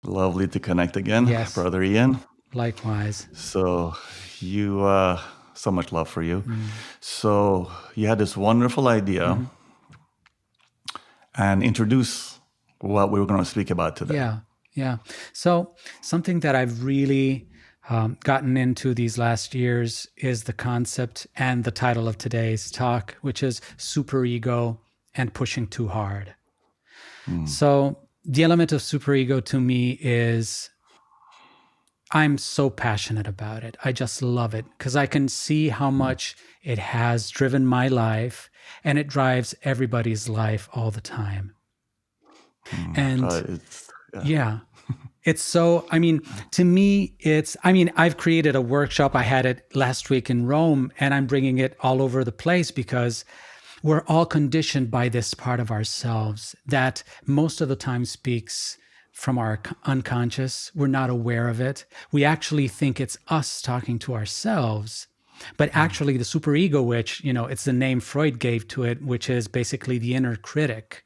Lovely to connect again, Yes. Brother Ian. Likewise. So you, so much love for you. So you had this wonderful idea and introduce what we were going to speak about today. Yeah. So something that I've really gotten into these last years is the concept and the title of today's talk, which is superego and pushing too hard. So the element of superego to me is I'm so passionate about it. I just love it because I can see how much it has driven my life, and it drives everybody's life all the time. And it's so, to me, I've created a workshop. I had it last week in Rome, and I'm bringing it all over the place because we're all conditioned by this part of ourselves that most of the time speaks from our unconscious. We're not aware of it. We actually think it's us talking to ourselves, but actually the superego, which, it's the name Freud gave to it, which is basically the inner critic.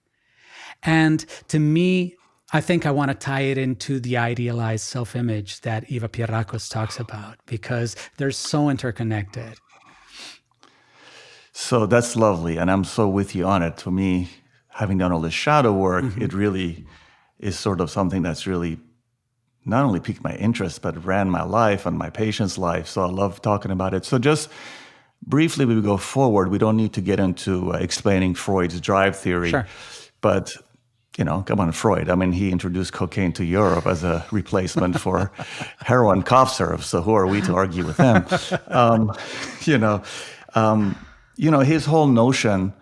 And to me, I think I want to tie it into the idealized self-image that Eva Pierrakos talks about, because they're so interconnected. So that's lovely. And I'm so with you on it. To me, having done all this shadow work, it really is sort of something that's really not only piqued my interest, but ran my life and my patient's life. So I love talking about it. So just briefly, we go forward. We don't need to get into explaining Freud's drive theory. Sure. But, come on, Freud. He introduced cocaine to Europe as a replacement for heroin cough syrup. So who are we to argue with him? His whole notion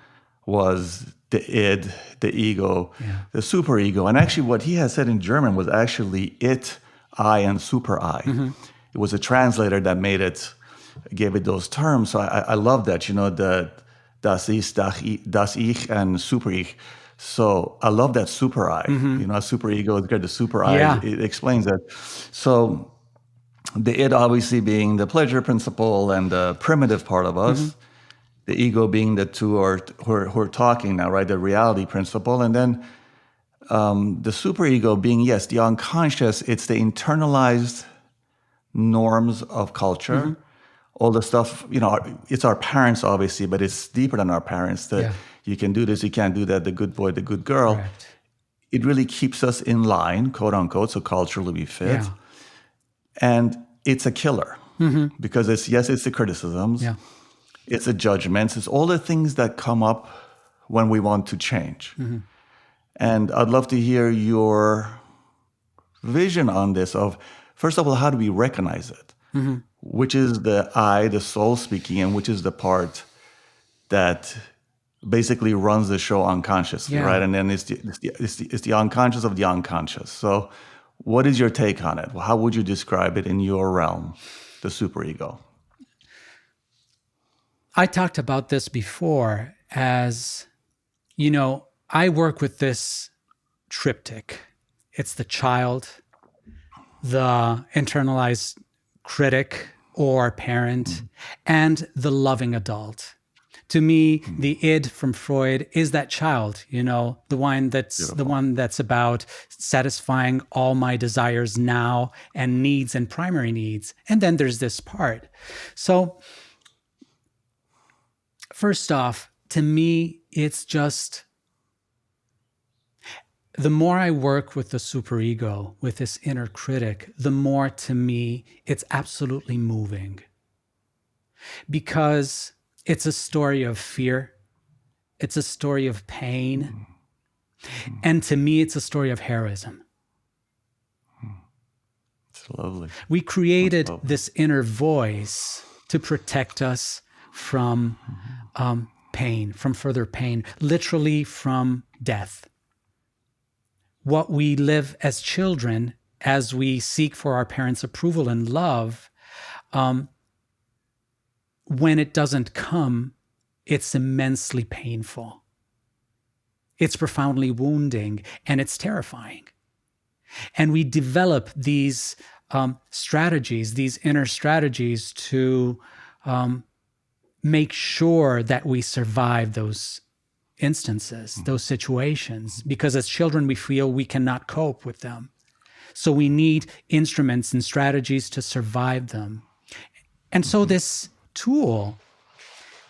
was the id, the ego, the superego. And actually what he had said in German was actually it, I, and super I. It was a translator that gave it those terms. So I love that, the das ist, das ich, and super ich. So I love that super I. Superego is good, the super I. It explains that. So the id obviously being the pleasure principle and the primitive part of us. The ego being the two who are talking now, right? The reality principle. And then the superego being, yes, the unconscious. It's the internalized norms of culture. All the stuff, it's our parents, obviously, but it's deeper than our parents. That you can do this, you can't do that, the good boy, the good girl. Correct. It really keeps us in line, quote unquote, so culturally we fit. Yeah. And it's a killer because it's the criticisms. Yeah. It's the judgments. It's all the things that come up when we want to change. And I'd love to hear your vision on this of, first of all, how do we recognize it? Which is the I, the soul speaking, and which is the part that basically runs the show unconsciously, right? And then it's the unconscious of the unconscious. So what is your take on it? How would you describe it in your realm, the superego? I talked about this before as, I work with this triptych. It's the child, the internalized critic or parent, and the loving adult. To me, the id from Freud is that child, the one that's about satisfying all my desires now and needs and primary needs. And then there's this part. So first off, to me, it's just the more I work with the superego, with this inner critic, the more to me, it's absolutely moving. Because it's a story of fear. It's a story of pain. And to me, it's a story of heroism. It's lovely. We created this inner voice to protect us from pain, from further pain, literally from death. What we live as children, as we seek for our parents' approval and love, when it doesn't come, it's immensely painful. It's profoundly wounding, and it's terrifying. And we develop these strategies, these inner strategies to make sure that we survive those instances, those situations, because as children, we feel we cannot cope with them. So we need instruments and strategies to survive them. And so this tool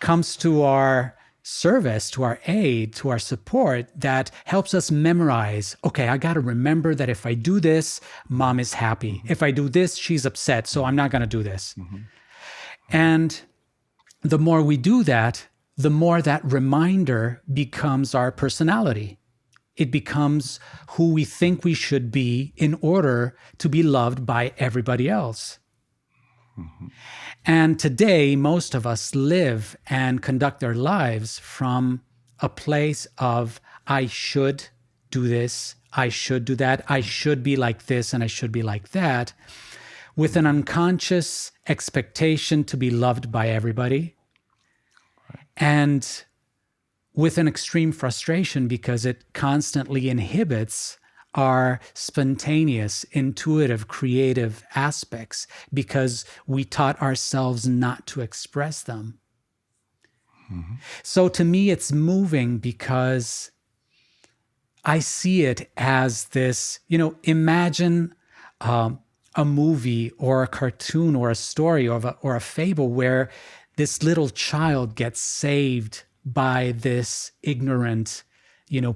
comes to our service, to our aid, to our support that helps us memorize, okay, I got to remember that if I do this, mom is happy. If I do this, she's upset, so I'm not going to do this. And the more we do that, the more that reminder becomes our personality. It becomes who we think we should be in order to be loved by everybody else. And today, most of us live and conduct their lives from a place of, I should do this, I should do that, I should be like this, and I should be like that, with an unconscious expectation to be loved by everybody, and with an extreme frustration because it constantly inhibits our spontaneous, intuitive, creative aspects because we taught ourselves not to express them. So to me, it's moving because I see it as this, imagine a movie or a cartoon or a story or a fable where this little child gets saved by this ignorant,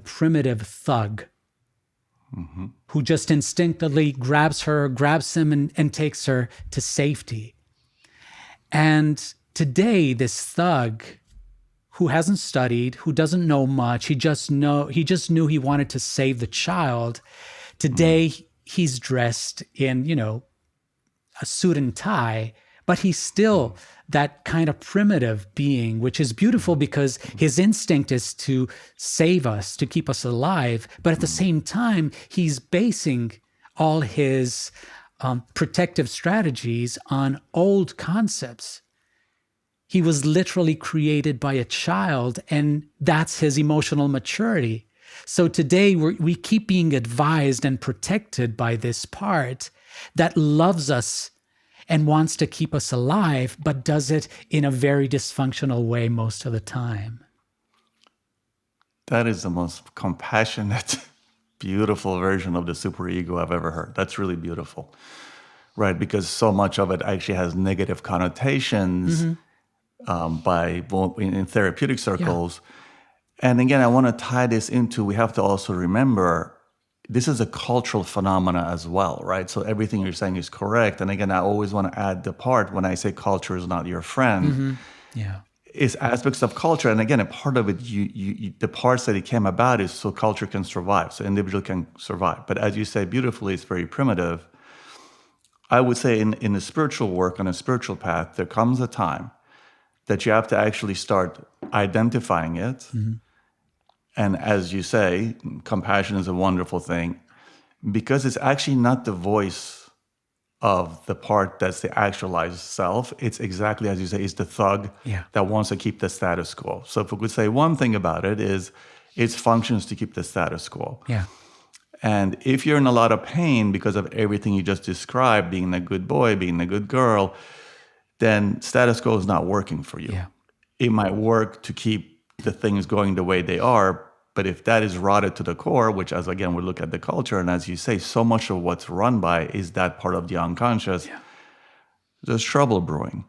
primitive thug who just instinctively grabs him and takes her to safety. And today, this thug who hasn't studied, who doesn't know much, he just knew he wanted to save the child. Today, he's dressed in, a suit and tie, but he's still that kind of primitive being, which is beautiful because his instinct is to save us, to keep us alive. But at the same time, he's basing all his protective strategies on old concepts. He was literally created by a child, and that's his emotional maturity. So today we keep being advised and protected by this part that loves us and wants to keep us alive, but does it in a very dysfunctional way most of the time. That is the most compassionate, beautiful version of the superego I've ever heard. That's really beautiful, right? Because so much of it actually has negative connotations in therapeutic circles. Yeah. And again, I want to tie this into, we have to also remember, this is a cultural phenomena as well, right? So everything you're saying is correct. And again, I always want to add the part when I say culture is not your friend. It's aspects of culture. And again, a part of it, the parts that it came about is so culture can survive, so individual can survive. But as you say beautifully, it's very primitive. I would say in the spiritual work, on a spiritual path, there comes a time that you have to actually start identifying it. And as you say, compassion is a wonderful thing because it's actually not the voice of the part that's the actualized self. It's exactly as you say, it's the thug that wants to keep the status quo. So if we could say one thing about it is its functions to keep the status quo. And if you're in a lot of pain because of everything you just described, being a good boy, being a good girl, then status quo is not working for you. It might work to keep the things going the way they are, but if that is rotted to the core, which as again, we look at the culture, and as you say, so much of what's run by is that part of the unconscious, there's trouble brewing.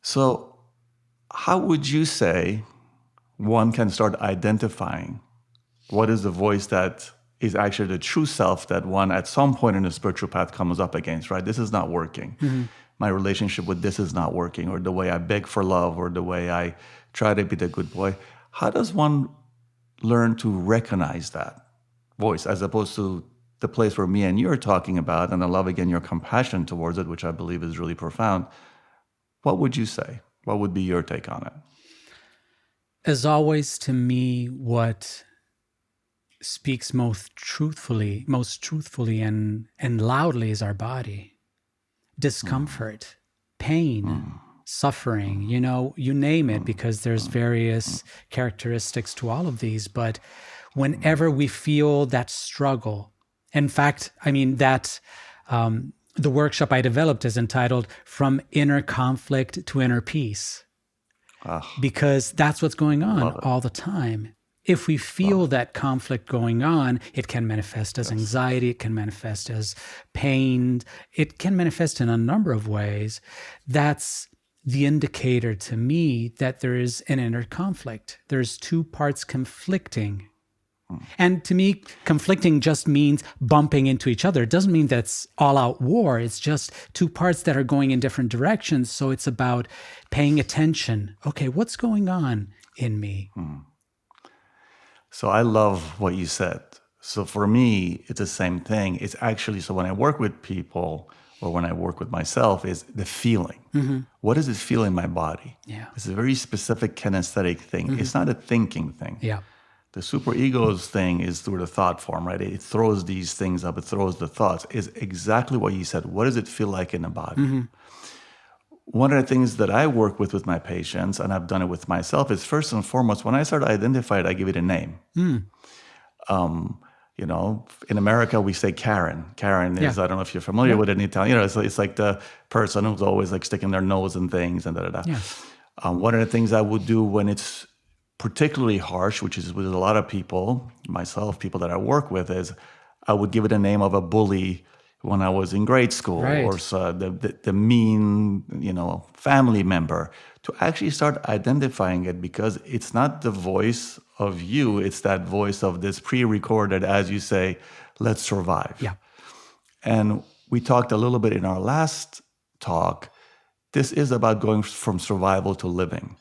So how would you say one can start identifying what is the voice that is actually the true self that one at some point in the spiritual path comes up against, right? This is not working. My relationship with this is not working, or the way I beg for love, or the way I try to be the good boy. How does one learn to recognize that voice as opposed to the place where me and you are talking about, and I love again your compassion towards it, which I believe is really profound. What would you say? What would be your take on it? As always, to me, what speaks most truthfully and loudly is our body. Discomfort, pain, suffering, you name it, because there's various characteristics to all of these. But whenever we feel that struggle, in fact, the workshop I developed is entitled From Inner Conflict to Inner Peace, because that's what's going on all the time. If we feel that conflict going on, it can manifest as anxiety, it can manifest as pain, it can manifest in a number of ways. That's the indicator to me that there is an inner conflict. There's two parts conflicting. And to me, conflicting just means bumping into each other. It doesn't mean that's all-out war. It's just two parts that are going in different directions. So it's about paying attention. Okay, what's going on in me? So I love what you said. So for me, it's the same thing. It's actually, so when I work with people or when I work with myself, is the feeling. What does it feel in my body? Yeah. It's a very specific kinesthetic thing. It's not a thinking thing. Yeah. The superego's thing is through the thought form, right? It throws these things up. It throws the thoughts. Is exactly what you said. What does it feel like in the body? One of the things that I work with my patients, and I've done it with myself, is first and foremost, when I start to identify it, I give it a name. You know, in America, we say Karen. Karen is, I don't know if you're familiar with it in Italian, you know, it's like the person who's always like sticking their nose in things and da-da-da. One of the things I would do when it's particularly harsh, which is with a lot of people, myself, people that I work with, is I would give it a name of a bully when I was in grade school, or so the mean, you know, family member, to actually start identifying it, because it's not the voice of you, it's that voice of this pre-recorded, as you say, let's survive. Yeah. And we talked a little bit in our last talk, this is about going from survival to living.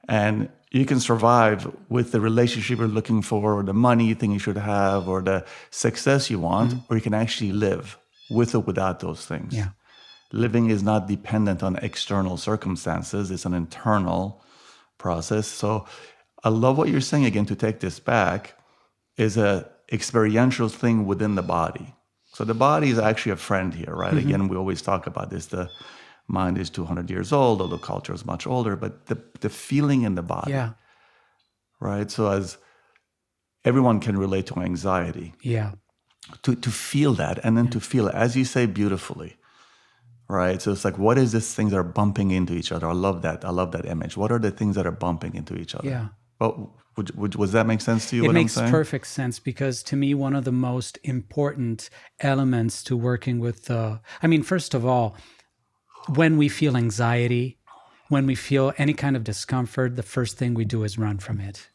And you can survive with the relationship you're looking for, or the money you think you should have, or the success you want, or you can actually live with or without those things. Yeah. Living is not dependent on external circumstances. It's an internal process. So I love what you're saying, again, to take this back, is a experiential thing within the body. So the body is actually a friend here, right? Again, we always talk about this. The mind is 200 years old, although culture is much older, but the feeling in the body, right? So as everyone can relate to anxiety, to feel that, and then to feel it, as you say beautifully, right? So it's like, what is this things that are bumping into each other? I love that image. What are the things that are bumping into each other? Yeah. Well, does that make sense to you? It makes perfect sense, because to me, one of the most important elements to working with first of all, when we feel anxiety, when we feel any kind of discomfort, the first thing we do is run from it.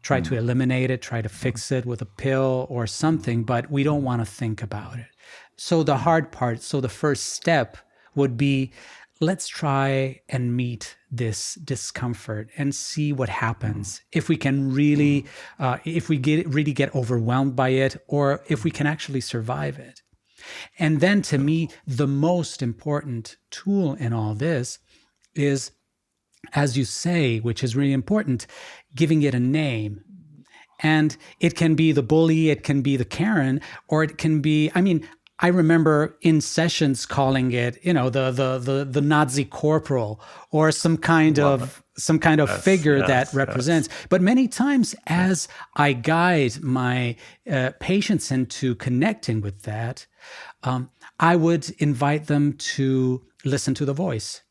Try to eliminate it, try to fix it with a pill or something, but we don't want to think about it. So the hard part, the first step would be, let's try and meet this discomfort and see what happens. If we can really, really get overwhelmed by it, or if we can actually survive it. And then to me, the most important tool in all this is, as you say, which is really important, giving it a name. And it can be the bully, it can be the Karen, or it can be, I remember in sessions calling it, the Nazi corporal, or some kind of figure that represents. But many times, as I guide my patients into connecting with that, I would invite them to listen to the voice.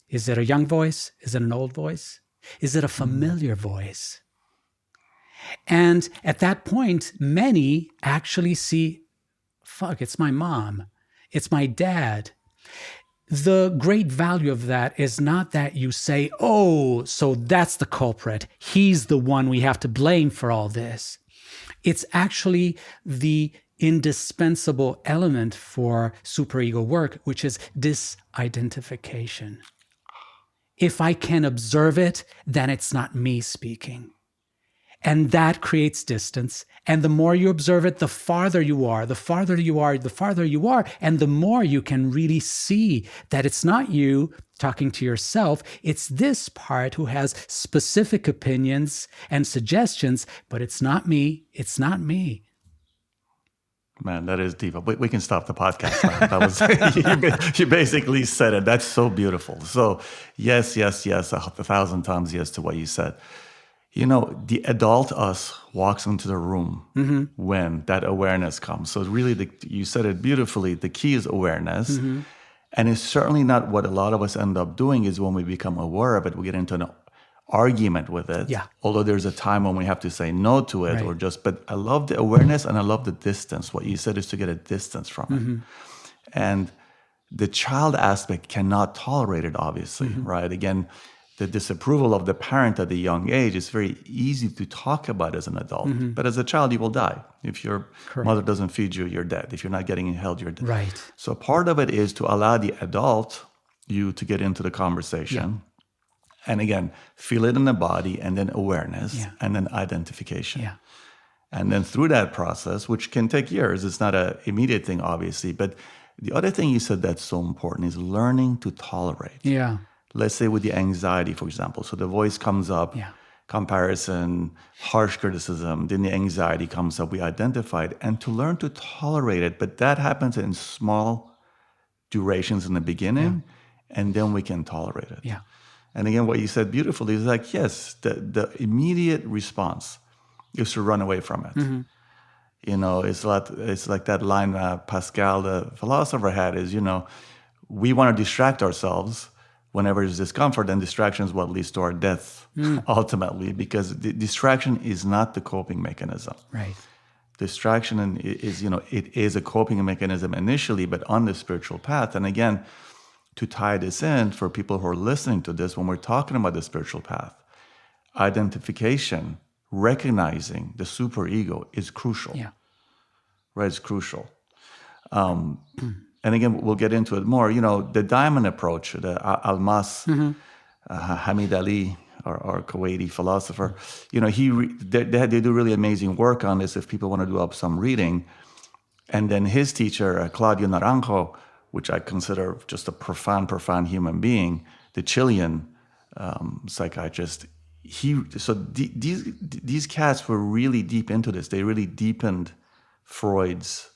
Is it a young voice? Is it an old voice? Is it a familiar voice? And at that point, many actually see, fuck, it's my mom, it's my dad. The great value of that is not that you say, oh, so that's the culprit. He's the one we have to blame for all this. It's actually the indispensable element for superego work, which is disidentification. If I can observe it, then it's not me speaking. And that creates distance. And the more you observe it, the farther you are, the farther you are, the farther you are. And the more you can really see that it's not you talking to yourself. It's this part who has specific opinions and suggestions, but it's not me. It's not me. Man, that is deep. We can stop the podcast now. That was you basically said it. That's so beautiful. So yes, 1,000 times yes to what you said. The adult us walks into the room when that awareness comes. So really, you said it beautifully. The key is awareness. And it's certainly not what a lot of us end up doing is when we become aware of it, we get into an argument with it. Yeah. Although there's a time when we have to say no to it, Right. or just, but I love the awareness and I love the distance. What you said is to get a distance from it. And the child aspect cannot tolerate it, obviously, right? Again, the disapproval of the parent at a young age is very easy to talk about as an adult. But as a child, you will die. If your mother doesn't feed you, you're dead. If you're not getting held, you're dead. Right. So part of it is to allow the adult, you, to get into the conversation. And again, feel it in the body, and then awareness, and then identification. Yeah. And then through that process, which can take years, it's not an immediate thing, obviously. But the other thing you said that's so important is learning to tolerate. Yeah. Let's say with the anxiety, for example. So the voice comes up, comparison, harsh criticism, then the anxiety comes up, we identify it, and to learn to tolerate it. But that happens in small durations in the beginning, and then we can tolerate it. Yeah. And again, what you said beautifully is like, yes, the immediate response is to run away from it. You know, it's like that line Pascal, the philosopher, had is, you know, we want to distract ourselves whenever there's discomfort, and distraction is what leads to our death ultimately, because the distraction is not the coping mechanism. Right. Distraction is, you know, it is a coping mechanism initially, but on the spiritual path. And again, to tie this in for people who are listening to this, when we're talking about the spiritual path, identification, recognizing the superego is crucial. Yeah. Right, it's crucial. And again, we'll get into it more. You know, the diamond approach, the Almas, Hamid Ali, our Kuwaiti philosopher, you know, they do really amazing work on this if people want to do up some reading. And then his teacher, Claudio Naranjo, which I consider just a profound human being, the Chilean psychiatrist. These cats were really deep into this. They really deepened Freud's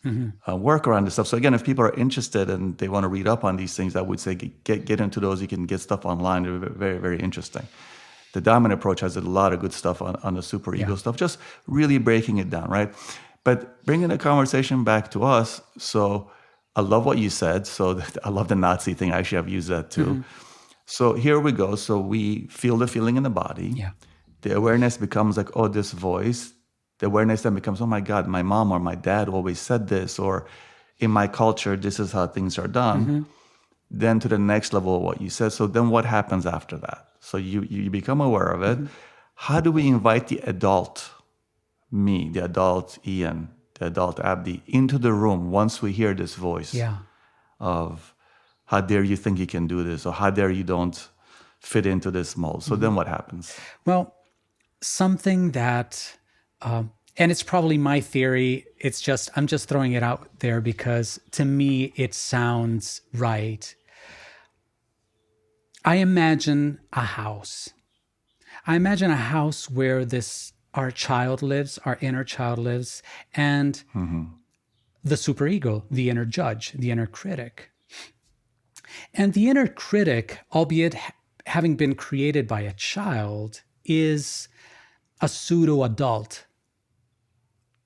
work around this stuff. So again, if people are interested and they want to read up on these things, I would say get into those. You can get stuff online. They're very, very interesting. The Diamond approach has a lot of good stuff on the superego stuff, just really breaking it down, right? But bringing the conversation back to us, so I love what you said. So I love the Nazi thing. Actually, I've used that too. So here we go. So we feel the feeling in the body. Yeah. The awareness becomes like, oh, this voice. The awareness then becomes, oh my God, my mom or my dad always said this, or in my culture, this is how things are done. Then to the next level of what you said. So then what happens after that? So you become aware of it. How do we invite the adult me, the adult Ian, the adult Abdi, into the room once we hear this voice of, how dare you think you can do this, or how dare you don't fit into this mold? So then what happens? Well, something that, and it's probably my theory, I'm just throwing it out there because to me it sounds right. I imagine a house. I imagine a house where our child lives, our inner child lives, and the superego, the inner judge, the inner critic. And the inner critic, albeit having been created by a child, is a pseudo-adult.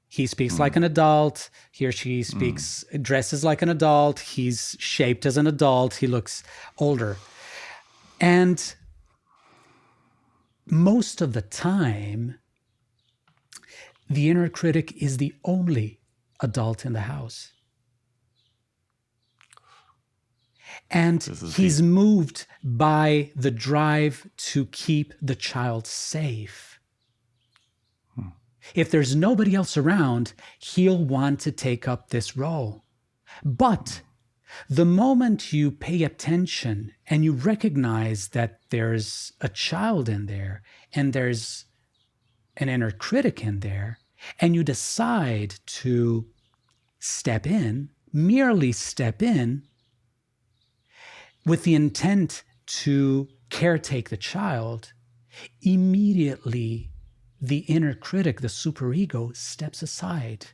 He speaks like an adult. He or she dresses like an adult. He's shaped as an adult. He looks older. And most of the time, the inner critic is the only adult in the house. And he's moved by the drive to keep the child safe. If there's nobody else around, he'll want to take up this role. But the moment you pay attention and you recognize that there's a child in there and there's an inner critic in there, and you decide to step in, merely step in, with the intent to caretake the child, immediately the inner critic, the superego, steps aside.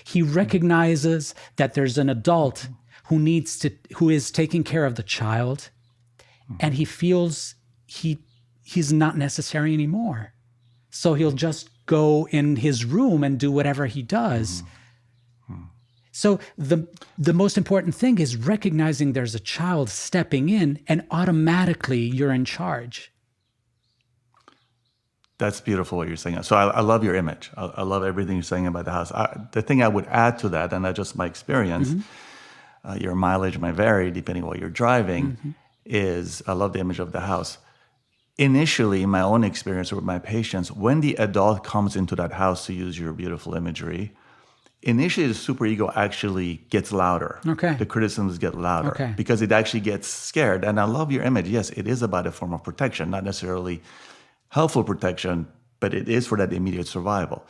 He recognizes that there's an adult who is taking care of the child, and he feels he's not necessary anymore. So he'll just go in his room and do whatever he does. So the most important thing is recognizing there's a child stepping in, and automatically you're in charge. That's beautiful what you're saying. So I love your image. I love everything you're saying about the house. The thing I would add to that, and that's just my experience, your mileage might vary depending on what you're driving, is I love the image of the house. Initially, in my own experience with my patients, when the adult comes into that house, to use your beautiful imagery, initially the superego actually gets louder. Okay. The criticisms get louder Okay. because it actually gets scared. And I love your image. Yes, it is about a form of protection, not necessarily helpful protection, but it is for that immediate survival.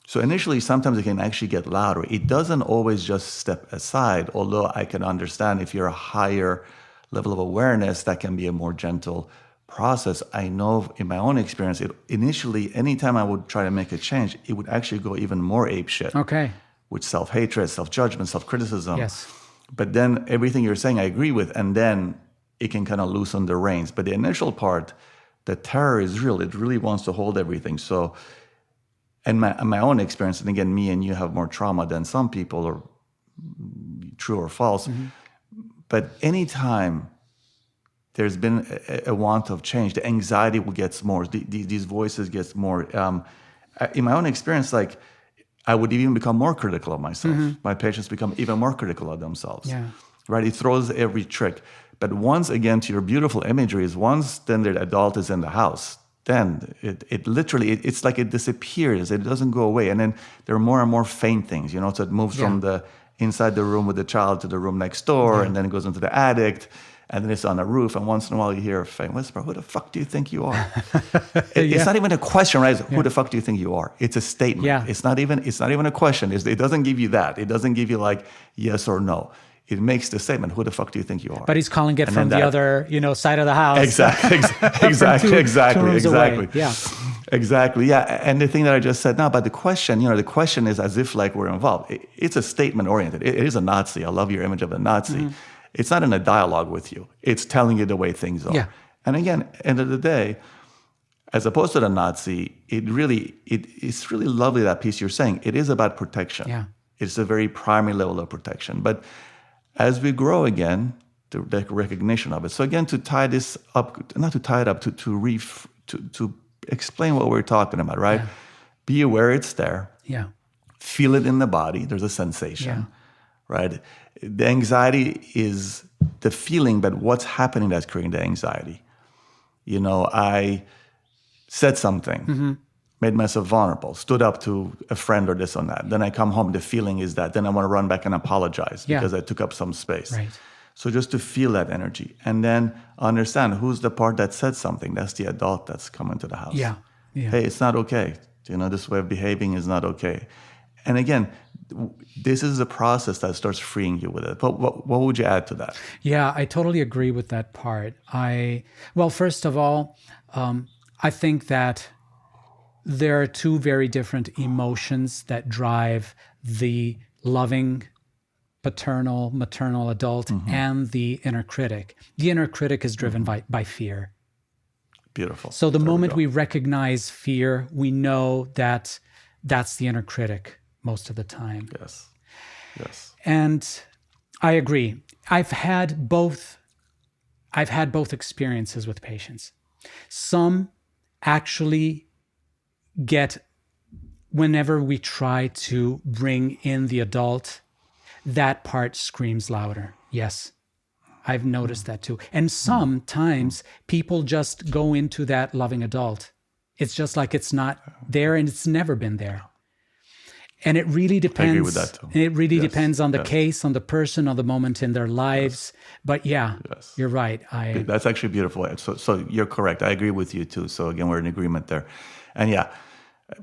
So initially, sometimes it can actually get louder. It doesn't always just step aside, although I can understand if you're a higher level of awareness, that can be a more gentle process. I know in my own experience, initially, anytime I would try to make a change, it would actually go even more apeshit. Okay. With self-hatred, self-judgment, self-criticism. Yes. But then everything you're saying, I agree with, and then it can kind of loosen the reins. But the initial part, the terror is real. It really wants to hold everything. So, and my own experience, and again, me and you have more trauma than some people, or true or false. But anytime there's been a want of change, the anxiety will get more. These voices get more. In my own experience, like, I would even become more critical of myself. My patients become even more critical of themselves. Yeah. Right? It throws every trick. But once again, to your beautiful imagery, is once then the adult is in the house, then it literally, it's like it disappears. It doesn't go away. And then there are more and more faint things, so it moves from the inside the room with the child to the room next door, and then it goes into the attic, and then it's on the roof, and once in a while you hear a faint whisper, "Who the fuck do you think you are?" It's not even a question, right? Who the fuck do you think you are? It's a statement. Yeah. It's not even a question. It doesn't give you that. It doesn't give you like yes or no. It makes the statement, "Who the fuck do you think you are?" But he's calling it from the other, side of the house. Exactly. Away. Yeah. Exactly. Yeah. And the thing that I just said now about the question, the question is as if like we're involved. It's a statement oriented. It is a Nazi. I love your image of a Nazi. It's not in a dialogue with you. It's telling you the way things are. Yeah. And again, end of the day, as opposed to the Nazi, it's really lovely, that piece you're saying. It is about protection. Yeah. It's a very primary level of protection. But as we grow again, the recognition of it. So again, to tie this up, not to tie it up, to explain what we're talking about, right? Yeah. Be aware it's there. Yeah. Feel it in the body. There's a sensation, right? The anxiety is the feeling, but what's happening that's creating the anxiety? I said something, made myself vulnerable, stood up to a friend or this or that. Then I come home, the feeling is that. Then I want to run back and apologize because I took up some space. Right. So just to feel that energy and then understand who's the part that said something. That's the adult that's coming to the house. Yeah. Hey, it's not okay. This way of behaving is not okay. And again, this is a process that starts freeing you with it. But what would you add to that? Yeah, I totally agree with that part. First of all, I think that there are two very different emotions that drive the loving paternal, maternal adult and the inner critic. The inner critic is driven by fear. Beautiful. So the moment we recognize fear, we know that that's the inner critic most of the time. Yes. And I agree. I've had both experiences with patients. Some actually get, whenever we try to bring in the adult, that part screams louder. Yes, I've noticed that too. And sometimes people just go into that loving adult. It's just like it's not there and it's never been there. And it really depends. I agree with that too. It really depends on the case, on the person, on the moment in their lives. But you're right. That's actually beautiful. So you're correct. I agree with you too. So again, we're in agreement there. And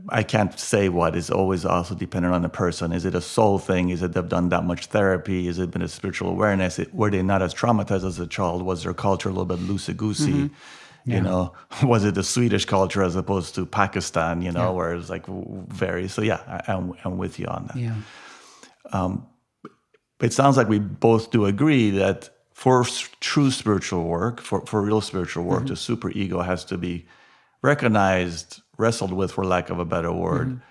I can't say what is always also dependent on the person. Is it a soul thing? Is it they've done that much therapy? Is it been a spiritual awareness? Were they not as traumatized as a child? Was their culture a little bit loosey-goosey? Was it the Swedish culture as opposed to Pakistan, where it's like very, so I'm with you on that. Yeah. It sounds like we both do agree that for true spiritual work, for real spiritual work, the superego has to be recognized, wrestled with, for lack of a better word,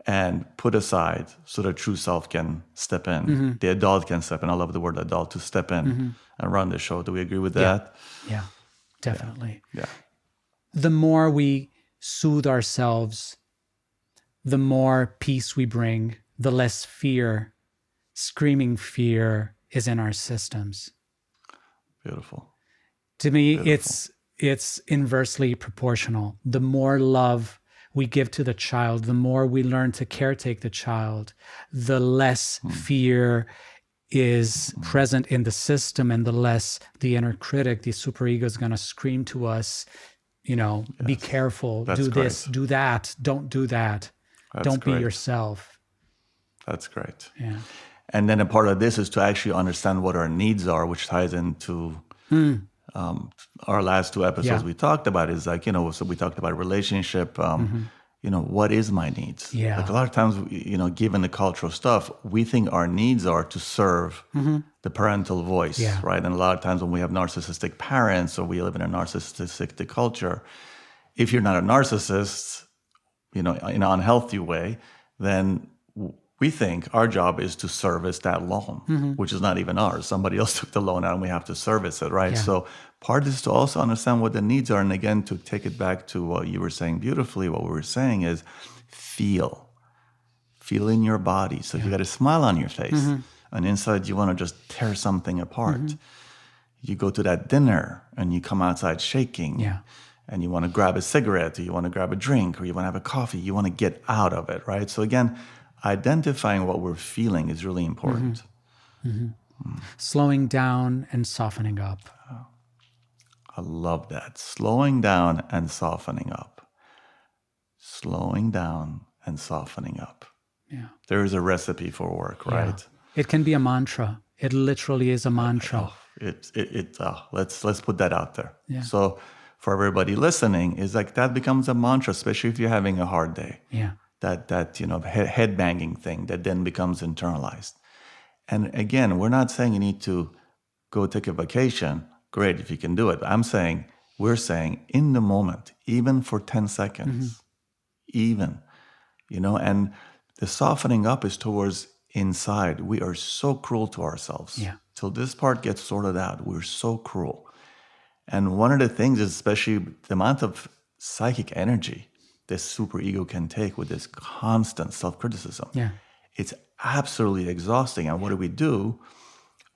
and put aside so the true self can step in. The adult can step in. I love the word adult, to step in and run the show. Do we agree with that? Yeah. Definitely. Yeah. The more we soothe ourselves, the more peace we bring, the less fear, screaming fear is in our systems. Beautiful. To me, Beautiful. it's inversely proportional. The more love we give to the child, the more we learn to caretake the child, the less fear is present in the system, and the less the inner critic, the superego, is going to scream to us, be careful, That's do this, great. do that, don't do that, don't be great. yourself. That's great. Yeah. And then a part of this is to actually understand what our needs are, which ties into our last two episodes. We talked about is like, so we talked about relationship, what is my needs? Yeah. Like a lot of times, given the cultural stuff, we think our needs are to serve the parental voice, right? And a lot of times when we have narcissistic parents or we live in a narcissistic culture, if you're not a narcissist, in an unhealthy way, then we think our job is to service that loan, which is not even ours. Somebody else took the loan out and we have to service it, right? Yeah. So part is to also understand what the needs are. And again, to take it back to what you were saying beautifully, what we were saying is feel in your body. So if you got a smile on your face and inside you want to just tear something apart, you go to that dinner and you come outside shaking. Yeah. And you want to grab a cigarette, or you want to grab a drink, or you want to have a coffee. You want to get out of it, right? So again, identifying what we're feeling is really important. Slowing down and softening up. I love that. Slowing down and softening up. Slowing down and softening up. Yeah. There is a recipe for work, right? Yeah. It can be a mantra. It literally is a mantra. Let's put that out there. Yeah. So for everybody listening, is like that becomes a mantra, especially if you're having a hard day. Yeah. That head banging thing that then becomes internalized. And again, we're not saying you need to go take a vacation. Great if you can do it. We're saying in the moment, even for 10 seconds, and the softening up is towards inside. We are so cruel to ourselves. Yeah. Till this part gets sorted out, we're so cruel. And one of the things is especially the amount of psychic energy this superego can take with this constant self-criticism. Yeah. It's absolutely exhausting. And what do?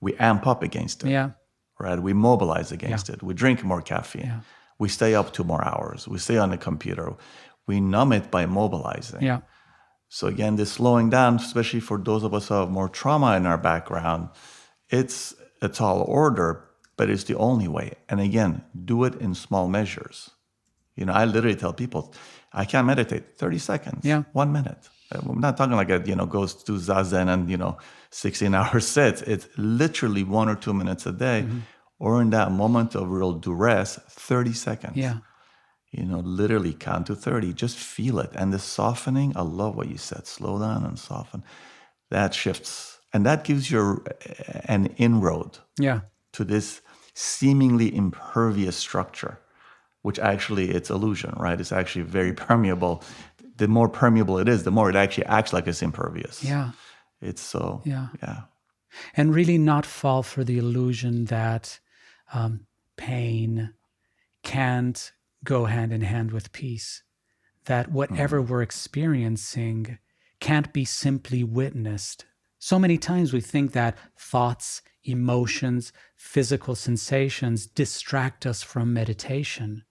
We amp up against it. Yeah. Right? We mobilize against it. We drink more caffeine. Yeah. We stay up 2 more hours. We stay on the computer. We numb it by mobilizing. Yeah. So again, this slowing down, especially for those of us who have more trauma in our background, it's a tall order, but it's the only way. And again, do it in small measures. I literally tell people, I can't meditate 30 seconds, 1 minute. I'm not talking like goes to Zazen and, 16-hour sits. It's literally 1 or 2 minutes a day, or in that moment of real duress, 30 seconds. Yeah. Literally count to 30. Just feel it. And the softening, I love what you said, slow down and soften. That shifts. And that gives you an inroad to this seemingly impervious structure, which actually it's illusion, right? It's actually very permeable. The more permeable it is, the more it actually acts like it's impervious. Yeah. It's so, And really not fall for the illusion that pain can't go hand in hand with peace. That whatever we're experiencing can't be simply witnessed. So many times we think that thoughts, emotions, physical sensations distract us from meditation.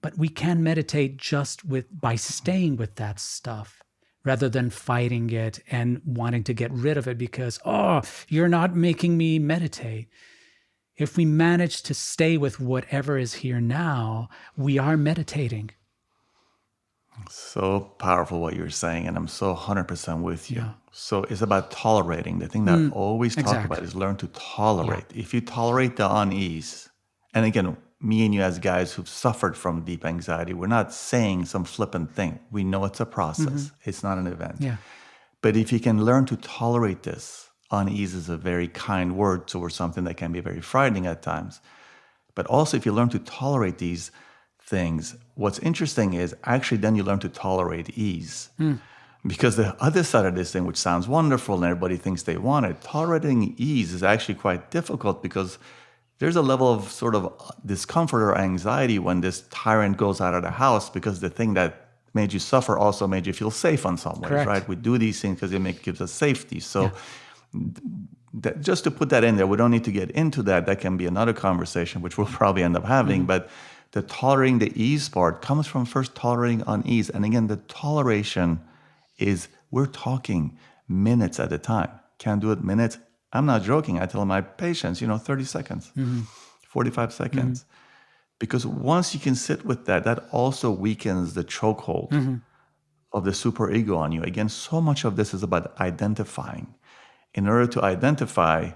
But we can meditate just by staying with that stuff rather than fighting it and wanting to get rid of it because, you're not making me meditate. If we manage to stay with whatever is here now, we are meditating. So powerful what you're saying, and I'm so 100% with you. Yeah. So it's about tolerating. The thing that I always talk about is learn to tolerate. Yeah. If you tolerate the unease, and again, me and you as guys who've suffered from deep anxiety, we're not saying some flippant thing. We know it's a process. It's not an event. Yeah. But if you can learn to tolerate this, unease is a very kind word towards something that can be very frightening at times. But also if you learn to tolerate these things, what's interesting is actually then you learn to tolerate ease. Because the other side of this thing, which sounds wonderful and everybody thinks they want it, tolerating ease is actually quite difficult because there's a level of sort of discomfort or anxiety when this tyrant goes out of the house, because the thing that made you suffer also made you feel safe on some ways, Correct. right? We do these things because it gives us safety. So just to put that in there, we don't need to get into that. That can be another conversation, which we'll probably end up having. But the tolerating the ease part comes from first tolerating unease. And again, the toleration is, we're talking minutes at a time. Can't do it minutes. I'm not joking. I tell my patients, 30 seconds, 45 seconds. Because once you can sit with that, that also weakens the chokehold of the superego on you. Again, so much of this is about identifying. In order to identify,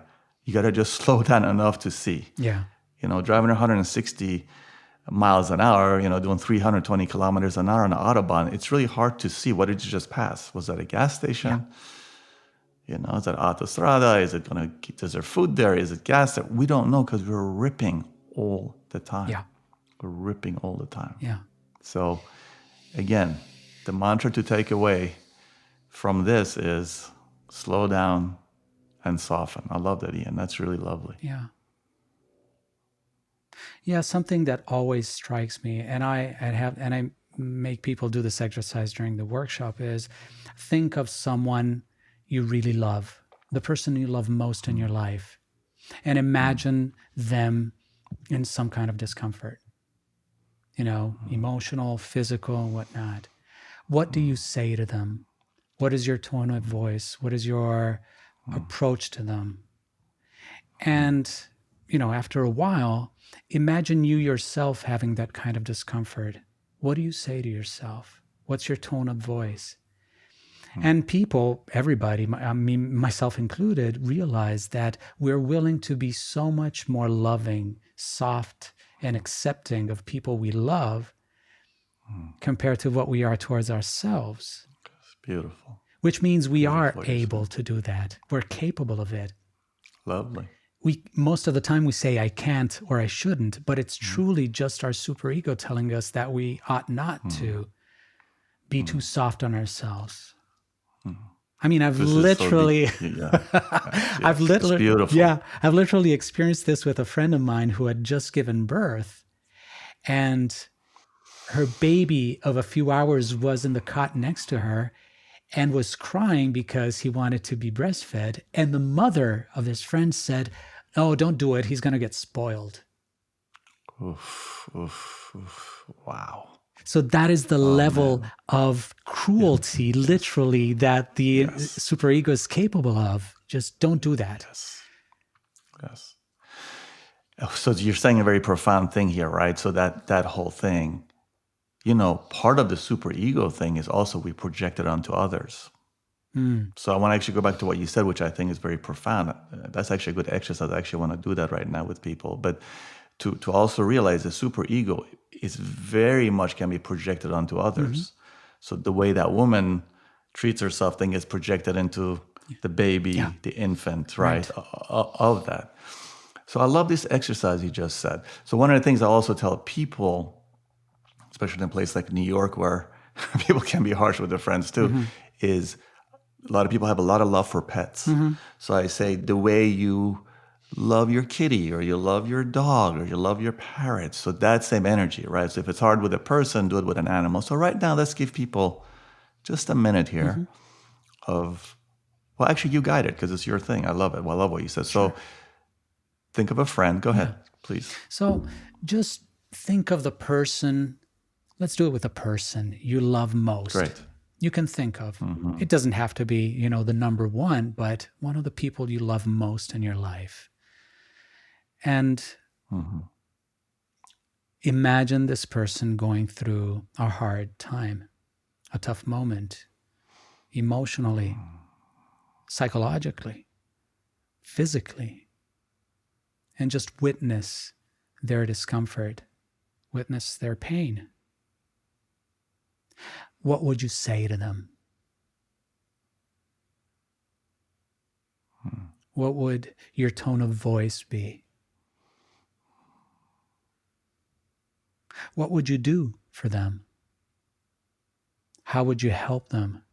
you got to just slow down enough to see. Yeah. Driving 160 miles an hour, doing 320 kilometers an hour on the Autobahn, it's really hard to see, what did you just pass? Was that a gas station? Is that autostrada? Is there food there? Is it gas there? We don't know, because we're ripping all the time. Yeah. We're ripping all the time. Yeah. So again, the mantra to take away from this is slow down and soften. I love that, Ian. That's really lovely. Yeah. Yeah, something that always strikes me, and I make people do this exercise during the workshop, is think of someone you really love, the person you love most in your life, and imagine them in some kind of discomfort, emotional, physical, whatnot. What do you say to them? What is your tone of voice? What is your approach to them? And, after a while, imagine you yourself having that kind of discomfort. What do you say to yourself? What's your tone of voice? And people, everybody, myself included, realize that we're willing to be so much more loving, soft, and accepting of people we love compared to what we are towards ourselves. It's beautiful. Which means we are able to do that. We're capable of it. Lovely. Most of the time we say, I can't or I shouldn't, but it's truly just our superego telling us that we ought not to be too soft on ourselves. I mean, I've literally, I've literally experienced this with a friend of mine who had just given birth, and her baby of a few hours was in the cot next to her and was crying because he wanted to be breastfed. And the mother of this friend said, "Oh, don't do it. He's going to get spoiled." Oof, oof, oof. Wow. So that is the level of cruelty, literally, that the superego is capable of. Just don't do that. Yes. So you're saying a very profound thing here, right? So that whole thing, part of the superego thing is also we project it onto others. So I want to actually go back to what you said, which I think is very profound. That's actually a good exercise. I actually want to do that right now with people. But to also realize the superego is very much can be projected onto others. So the way that woman treats herself thing is projected into the baby, the infant, right? Of that. So I love this exercise you just said. So one of the things I also tell people, especially in a place like New York where people can be harsh with their friends too, is a lot of people have a lot of love for pets. So I say the way you love your kitty or you love your dog or you love your parrot. So that same energy, right? So if it's hard with a person, do it with an animal. So right now, let's give people just a minute here of, well, actually you guide it because it's your thing. I love it. Well, I love what you said. So think of a friend. Go ahead, please. So just think of the person. Let's do it with a person you love most. Great. You can think of. It doesn't have to be, the number one, but one of the people you love most in your life. And imagine this person going through a hard time, a tough moment, emotionally, psychologically, physically, and just witness their discomfort, witness their pain. What would you say to them? What would your tone of voice be? What would you do for them? How would you help them?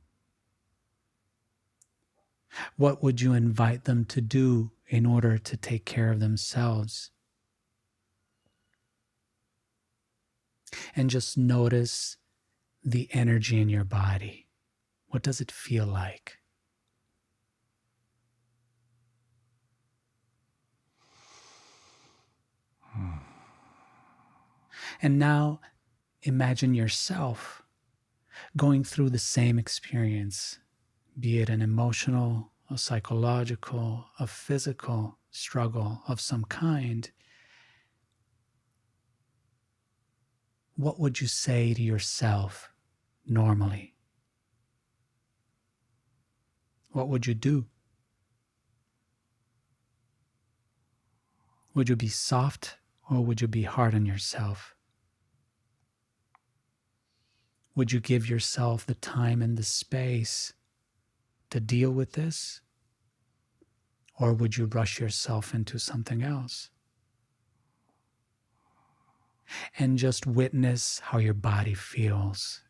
What would you invite them to do in order to take care of themselves and just notice the energy in your body. What does it feel like? And now imagine yourself going through the same experience, be it an emotional, a psychological, a physical struggle of some kind. What would you say to yourself normally? What would you do? Would you be soft or would you be hard on yourself? Would you give yourself the time and the space to deal with this? Or would you rush yourself into something else? And just witness how your body feels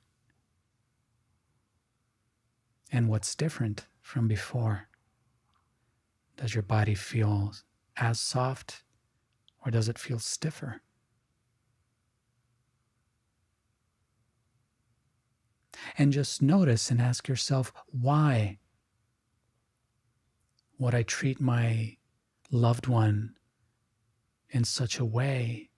and what's different from before. Does your body feel as soft or does it feel stiffer? And just notice and ask yourself, why would I treat my loved one in such a way?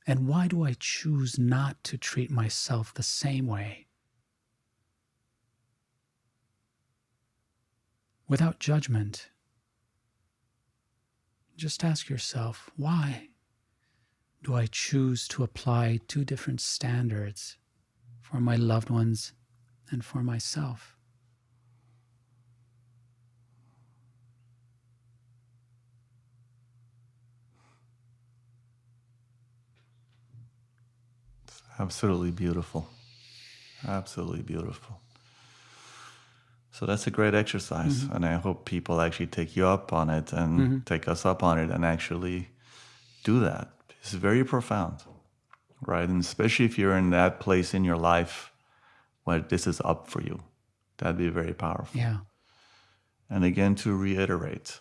And why do I choose not to treat myself the same way? Without judgment, just ask yourself, why do I choose to apply two different standards for my loved ones and for myself? Absolutely beautiful. Absolutely beautiful. So that's a great exercise. Mm-hmm. And I hope people actually take you up on it and Mm-hmm. take us up on it and actually do that. It's very profound, right? And especially if you're in that place in your life where this is up for you, that'd be very powerful. Yeah. And again, to reiterate,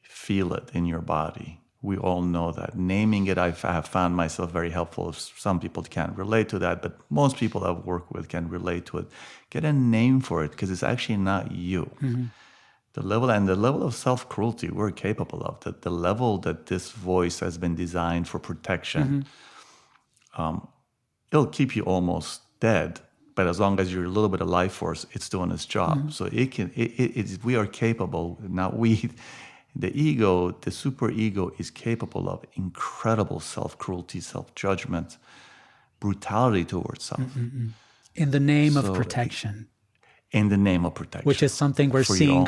feel it in your body. We all know that. Naming it, I have found myself very helpful. Some people can't relate to that, but most people I've worked with can relate to it. Get a name for it because it's actually not you. Mm-hmm. The level of self-cruelty we're capable of, the level that this voice has been designed for protection, it'll keep you almost dead. But as long as you're a little bit of life force, it's doing its job. So we are capable, not we. The ego, the superego, is capable of incredible self-cruelty, self-judgment, brutality towards self. Mm-hmm. In the name of protection. In the name of protection. Which is something we're seeing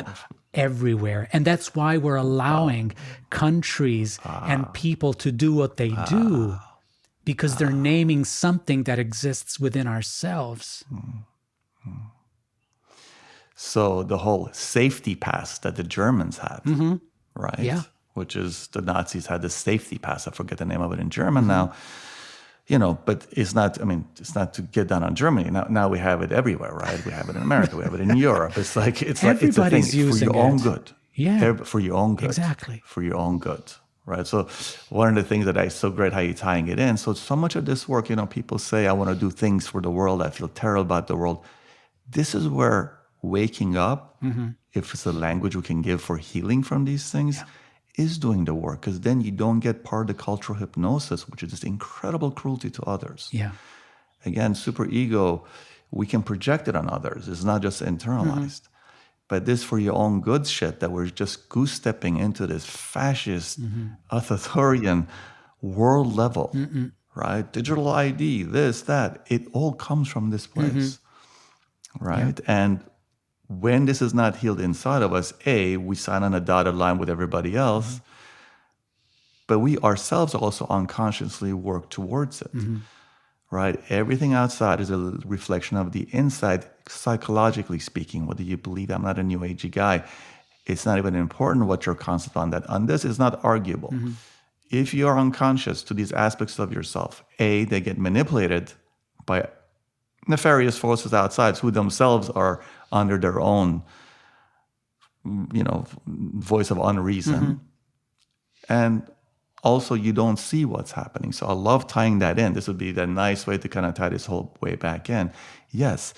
everywhere. And that's why we're allowing countries and people to do what they do, because they're naming something that exists within ourselves. So the whole safety pass that the Germans had, right? Yeah. Which is the Nazis had the safety pass. I forget the name of it in German now. But it's not, it's not to get down on Germany. Now we have it everywhere, right? We have it in America, we have it in Europe. It's a thing for your own good. Yeah. For your own good. Exactly. For your own good, right? So one of the things that is so great how you're tying it in. So much of this work, people say, I want to do things for the world. I feel terrible about the world. This is where waking up, if it's a language we can give for healing from these things, is doing the work, because then you don't get part of the cultural hypnosis, which is this incredible cruelty to others. Yeah. Again, superego, we can project it on others. It's not just internalized. But this for your own good shit that we're just goose-stepping into this fascist, authoritarian world level, right? Digital ID, this, that. It all comes from this place, right? Yeah. And when this is not healed inside of us, we sign on a dotted line with everybody else, but we ourselves also unconsciously work towards it, right? Everything outside is a reflection of the inside, psychologically speaking. Whether you believe, I'm not a new agey guy, it's not even important what your concept on that. On this is not arguable. If you are unconscious to these aspects of yourself, they get manipulated by nefarious forces outside who themselves are under their own, voice of unreason. And also you don't see what's happening. So I love tying that in. This would be the nice way to kind of tie this whole way back in. Yes,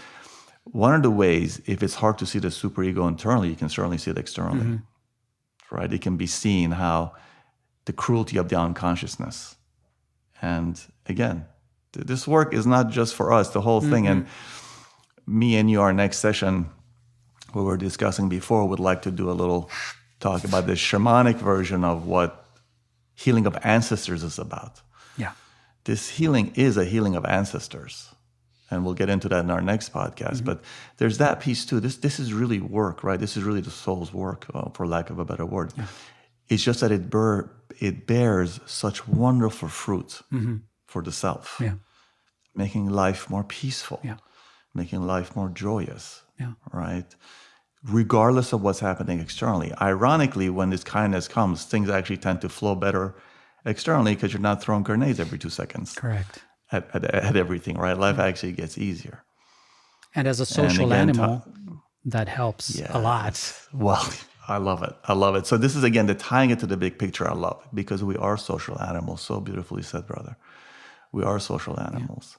one of the ways, if it's hard to see the superego internally, you can certainly see it externally, right? It can be seen how the cruelty of the unconsciousness. And again, this work is not just for us, the whole thing. And me and you, our next session, we were discussing before, would like to do a little talk about the shamanic version of what healing of ancestors is about. Yeah. This healing is a healing of ancestors. And we'll get into that in our next podcast. But there's that piece too. This is really work, right? This is really the soul's work, for lack of a better word. Yeah. It's just that it bears such wonderful fruit for the self, making life more peaceful, making life more joyous, right? Regardless of what's happening externally. Ironically, when this kindness comes, things actually tend to flow better externally because you're not throwing grenades every 2 seconds. Correct. At everything, right? Life actually gets easier. And as a social animal, that helps a lot. Well, I love it. I love it. So this is, again, the tying it to the big picture. I love it because we are social animals. So beautifully said, brother. We are social animals.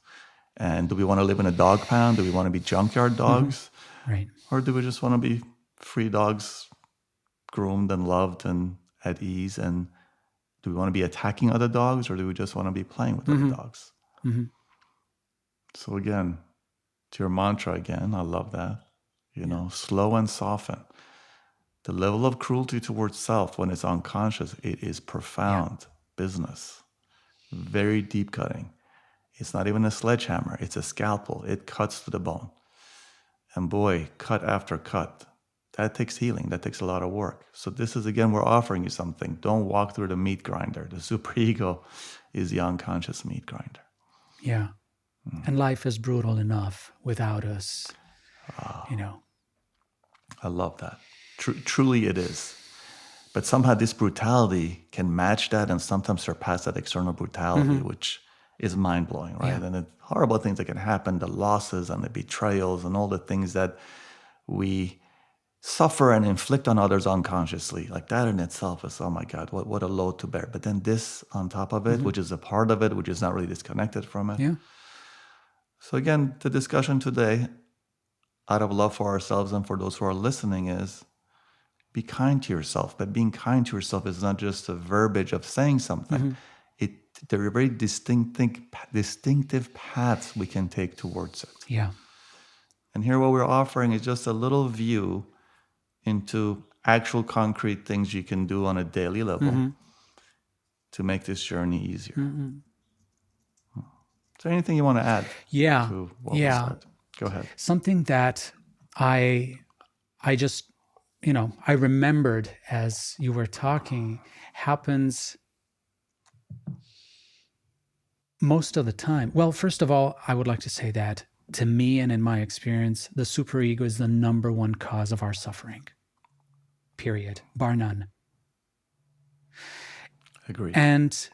Yeah. And do we want to live in a dog pound? Do we want to be junkyard dogs? Right. Or do we just want to be free dogs, groomed and loved and at ease? And do we want to be attacking other dogs, or do we just want to be playing with other dogs? So again, to your mantra again, I love that. Slow and soften. The level of cruelty towards self when it's unconscious, it is profound business. Very deep cutting. It's not even a sledgehammer. It's a scalpel. It cuts to the bone. And boy, cut after cut. That takes healing. That takes a lot of work. So this is, again, we're offering you something. Don't walk through the meat grinder. The superego is the unconscious meat grinder. Yeah. And life is brutal enough without us, I love that. Truly it is. But somehow this brutality can match that and sometimes surpass that external brutality, which is mind-blowing, right? Yeah. And the horrible things that can happen, the losses and the betrayals and all the things that we suffer and inflict on others unconsciously, like that in itself is, oh my God, what a load to bear. But then this on top of it, which is a part of it, which is not really disconnected from it. Yeah. So again, the discussion today, out of love for ourselves and for those who are listening, is be kind to yourself. But being kind to yourself is not just a verbiage of saying something. There are very distinctive paths we can take towards it. Yeah. And here what we're offering is just a little view into actual concrete things you can do on a daily level to make this journey easier. Is there anything you want to add? Yeah. To what we started? Go ahead. Something that I just, I remembered as you were talking happens most of the time. Well, first of all, I would like to say that to me and in my experience, the superego is the number one cause of our suffering. Period. Bar none. Agreed. And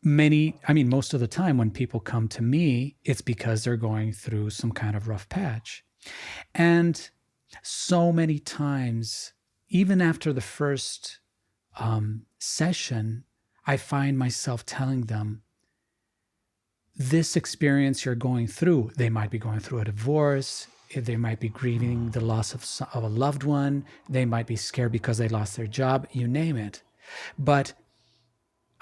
most of the time when people come to me, it's because they're going through some kind of rough patch. And so many times, even after the first session, I find myself telling them, this experience you're going through, they might be going through a divorce, they might be grieving the loss of a loved one, they might be scared because they lost their job, you name it. But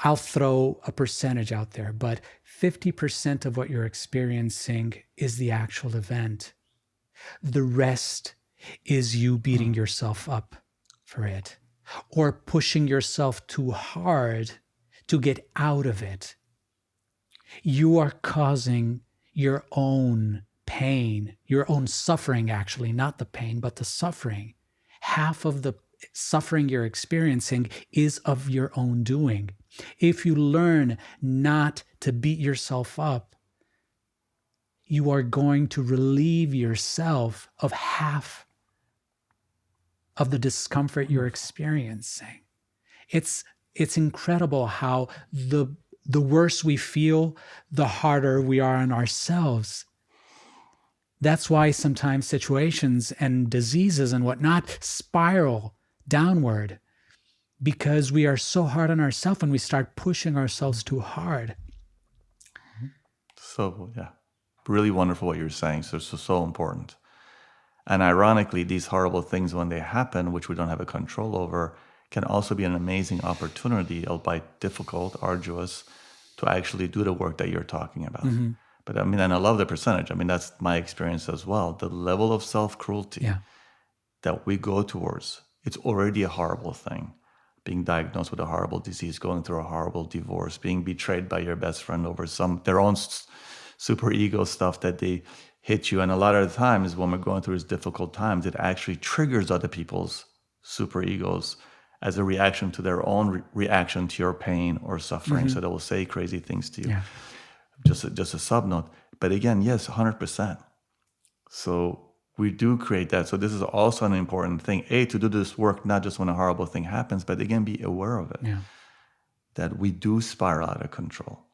I'll throw a percentage out there, but 50% of what you're experiencing is the actual event. The rest is you beating yourself up for it or pushing yourself too hard to get out of it. You are causing your own pain, your own suffering, actually, not the pain, but the suffering. Half of the suffering you're experiencing is of your own doing. If you learn not to beat yourself up, you are going to relieve yourself of half of the discomfort you're experiencing. It's incredible how the worse we feel, the harder we are on ourselves. That's why sometimes situations and diseases and whatnot spiral downward, because we are so hard on ourselves and we start pushing ourselves too hard. So, yeah, really wonderful what you're saying. So important. And ironically, these horrible things, when they happen, which we don't have a control over, can also be an amazing opportunity, albeit difficult, arduous, to actually do the work that you're talking about. But I mean, and I love the percentage. I mean, that's my experience as well. The level of self-cruelty that we go towards, it's already a horrible thing. Being diagnosed with a horrible disease, going through a horrible divorce, being betrayed by your best friend over their own super ego stuff that they hit you. And a lot of the times when we're going through these difficult times, it actually triggers other people's super egos as a reaction to their own reaction to your pain or suffering. So they will say crazy things to you. Just a sub note. But again, yes, 100%. So we do create that. So this is also an important thing. To do this work, not just when a horrible thing happens, but again, be aware of it. That we do spiral out of control.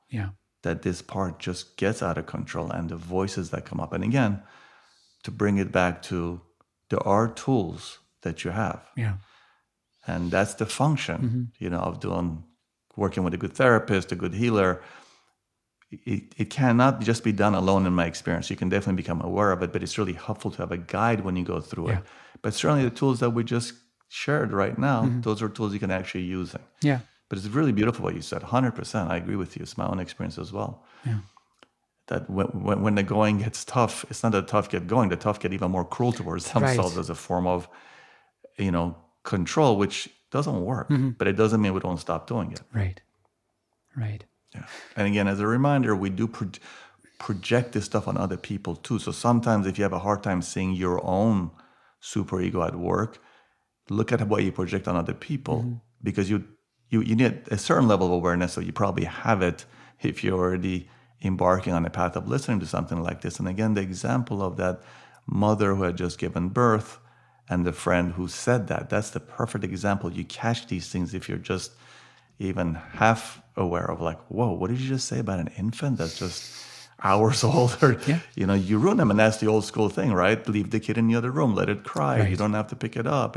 That this part just gets out of control, and the voices that come up. And again, to bring it back to, there are tools that you have. And that's the function, of working with a good therapist, a good healer. It cannot just be done alone in my experience. You can definitely become aware of it, but it's really helpful to have a guide when you go through it. But certainly the tools that we just shared right now, those are tools you can actually use. But it's really beautiful what you said, 100%. I agree with you. It's my own experience as well. That when the going gets tough, it's not that the tough get going, the tough get even more cruel towards themselves as a form of, control, which doesn't work. But it doesn't mean we don't stop doing it. Right. Yeah. And again, as a reminder, we do project this stuff on other people too. So sometimes if you have a hard time seeing your own superego at work, look at what you project on other people, because you need a certain level of awareness. So you probably have it if you're already embarking on a path of listening to something like this. And again, the example of that mother who had just given birth and the friend who said that's the perfect example. You catch these things if you're just even half aware of, like, whoa, what did you just say about an infant that's just hours old? Or, you ruin them. And that's the old school thing, right? Leave the kid in the other room, let it cry. You don't have to pick it up.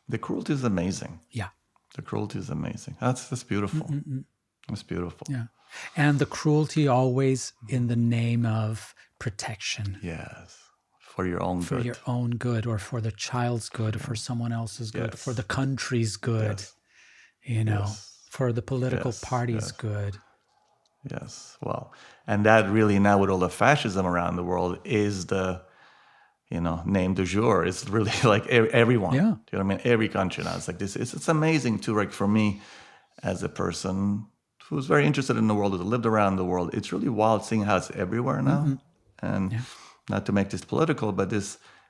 The cruelty is amazing. The cruelty is amazing. That's beautiful. That's beautiful. And the cruelty always in the name of protection. Yes. For your own good. For your own good, or for the child's good, for someone else's good, for the country's good. For the political party's good. Yes, well, and that really now with all the fascism around the world is the, name du jour. It's really like everyone. Do you know what I mean? Every country now. It's like this. It's amazing too, like for me as a person who's very interested in the world, who's lived around the world. It's really wild seeing how it's everywhere now. And not to make this political, but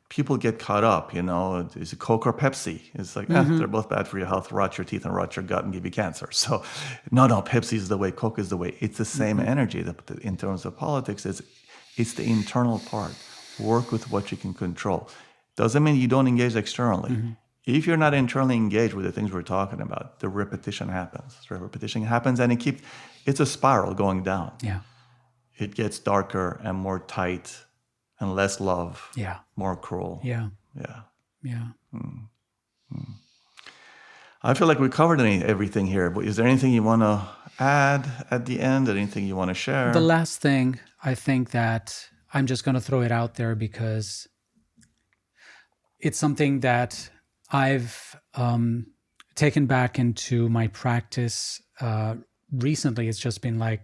people get caught up, is it Coke or Pepsi? It's like, they're both bad for your health, rot your teeth and rot your gut and give you cancer. So no, Pepsi is the way, Coke is the way. It's the same energy in terms of politics. It's the internal part. Work with what you can control. Doesn't mean you don't engage externally. If you're not internally engaged with the things we're talking about, the repetition happens. And it's a spiral going down. It gets darker and more tight and less love, more cruel. I feel like we covered everything here, but is there anything you want to add at the end? Anything you want to share? The last thing, I think that I'm just going to throw it out there because it's something that I've taken back into my practice recently. It's just been like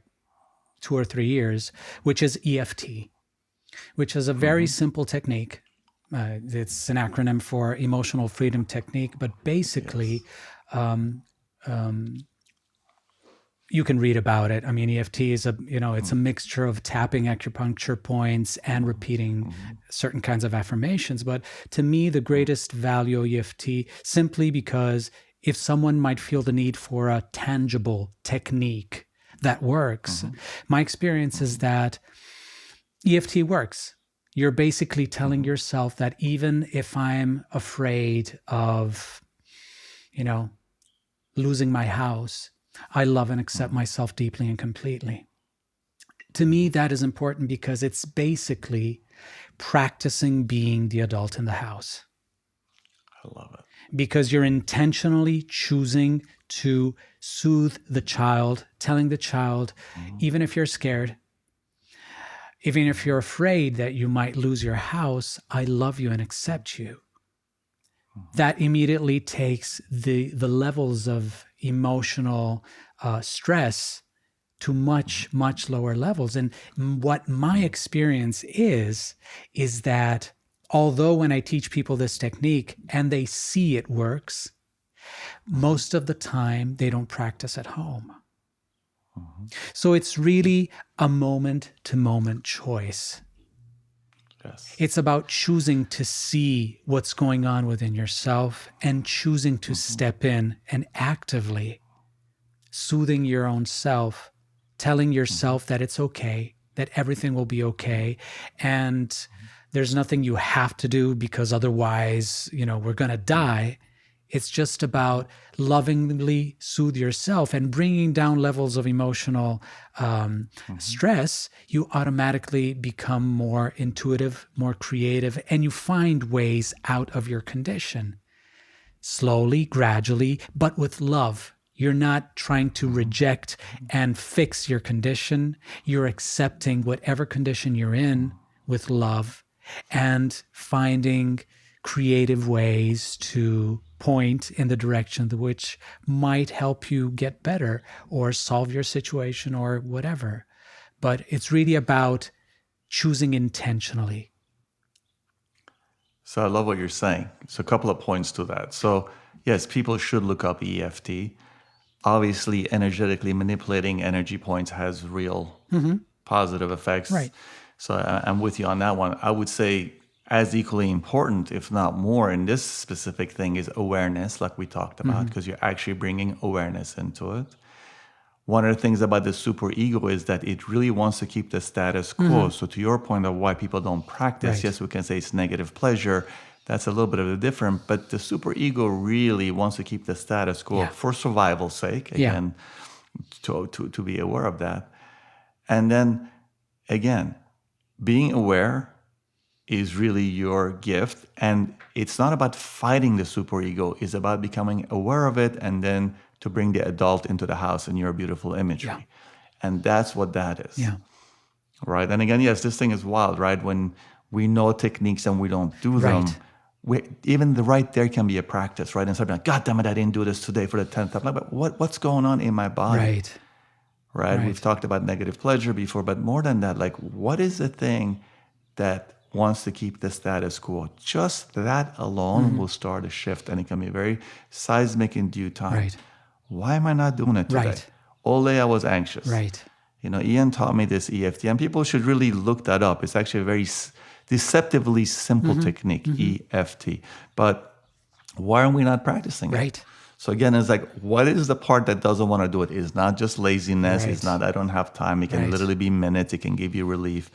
2 or 3 years, which is EFT, which is a very simple technique. It's an acronym for Emotional Freedom Technique, but basically, you can read about it. I mean, EFT is it's a mixture of tapping acupuncture points and repeating certain kinds of affirmations. But to me, the greatest value of EFT, simply because if someone might feel the need for a tangible technique that works, my experience is that EFT works. You're basically telling yourself that even if I'm afraid of, losing my house, I love and accept myself deeply and completely. To me, that is important because it's basically practicing being the adult in the house. I love it. because you're intentionally choosing to soothe the child, telling the child, even if you're scared, even if you're afraid that you might lose your house, I love you and accept you. That immediately takes the levels of emotional stress to much, much lower levels. And what my experience is that although when I teach people this technique and they see it works, most of the time they don't practice at home. So it's really a moment-to-moment choice. Yes. It's about choosing to see what's going on within yourself and choosing to step in and actively soothing your own self, telling yourself that it's okay, that everything will be okay, and there's nothing you have to do because otherwise, we're going to die. It's just about lovingly soothe yourself and bringing down levels of emotional stress. You automatically become more intuitive, more creative, and you find ways out of your condition. Slowly, gradually, but with love. You're not trying to reject and fix your condition. You're accepting whatever condition you're in with love and finding creative ways to point in the direction which might help you get better or solve your situation or whatever. But it's really about choosing intentionally. So I love what you're saying. So a couple of points to that. So yes, people should look up EFT. Obviously, energetically manipulating energy points has real positive effects. Right. So I'm with you on that one. I would say as equally important, if not more, in this specific thing is awareness, like we talked about, because you're actually bringing awareness into it. One of the things about the superego is that it really wants to keep the status quo. So to your point of why people don't practice, Right. yes, we can say it's negative pleasure. That's a little bit of a different, but the superego really wants to keep the status quo for survival's sake, again, to be aware of that. And then, again, being aware is really your gift. And it's not about fighting the superego. It's about becoming aware of it and then to bring the adult into the house in your beautiful imagery. Yeah. And that's what that is. Yeah. Right? And again, yes, this thing is wild, right? When we know techniques and we don't do them, even the right there can be a practice, right? Instead of like, God damn it, I didn't do this today for the 10th time. But what's going on in my body? Right? We've talked about negative pleasure before, but more than that, like what is the thing that wants to keep the status quo? Just that alone will start a shift, and it can be very seismic in due time. Why am I not doing it today? All day I was anxious. Ian taught me this EFT, and people should really look that up. It's actually a very deceptively simple technique, EFT. But why are we not practicing it? So again, it's like, what is the part that doesn't want to do it? It's not just laziness. It's not, I don't have time. It can literally be minutes. It can give you relief.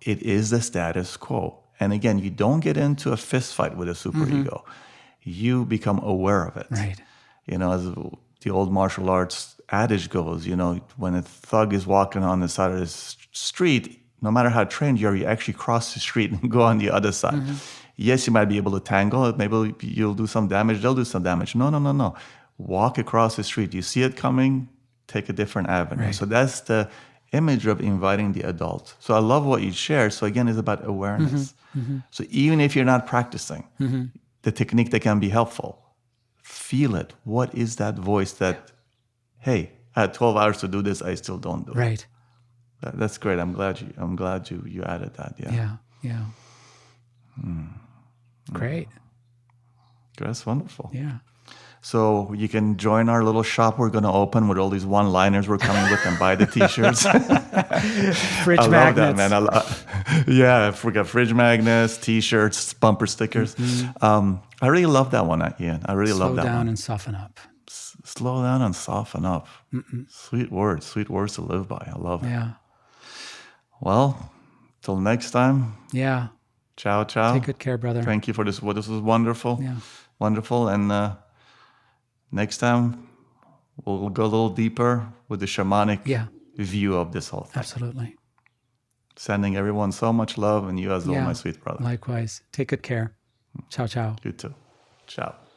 It is the status quo. And again, you don't get into a fist fight with a superego. You become aware of it. As the old martial arts adage goes, when a thug is walking on the side of the street, no matter how trained you are, you actually cross the street and go on the other side. Yes, you might be able to tangle it. Maybe you'll do some damage. They'll do some damage. No. Walk across the street. You see it coming, take a different avenue. So that's the image of inviting the adult. So I love what you shared. So again, it's about awareness. So even if you're not practicing, the technique that can be helpful, feel it. What is that voice that, hey, I had 12 hours to do this, I still don't do it. That's great. I'm glad you added that. Yeah. Great. That's wonderful. Yeah. So you can join our little shop we're going to open with all these one-liners we're coming with and buy the T-shirts. Fridge I magnets. love that, man. Yeah, we got fridge magnets, T-shirts, bumper stickers. I really love that one, Ian. I really love that one. Slow down and soften up. Slow down and soften up. Sweet words to live by. I love it. Yeah. Well, till next time. Yeah. Ciao. Take good care, brother. Thank you for this. This was wonderful. Yeah. Wonderful. And next time, we'll go a little deeper with the shamanic view of this whole thing. Absolutely. Sending everyone so much love, and you as well, my sweet brother. Likewise. Take good care. Ciao. You too. Ciao.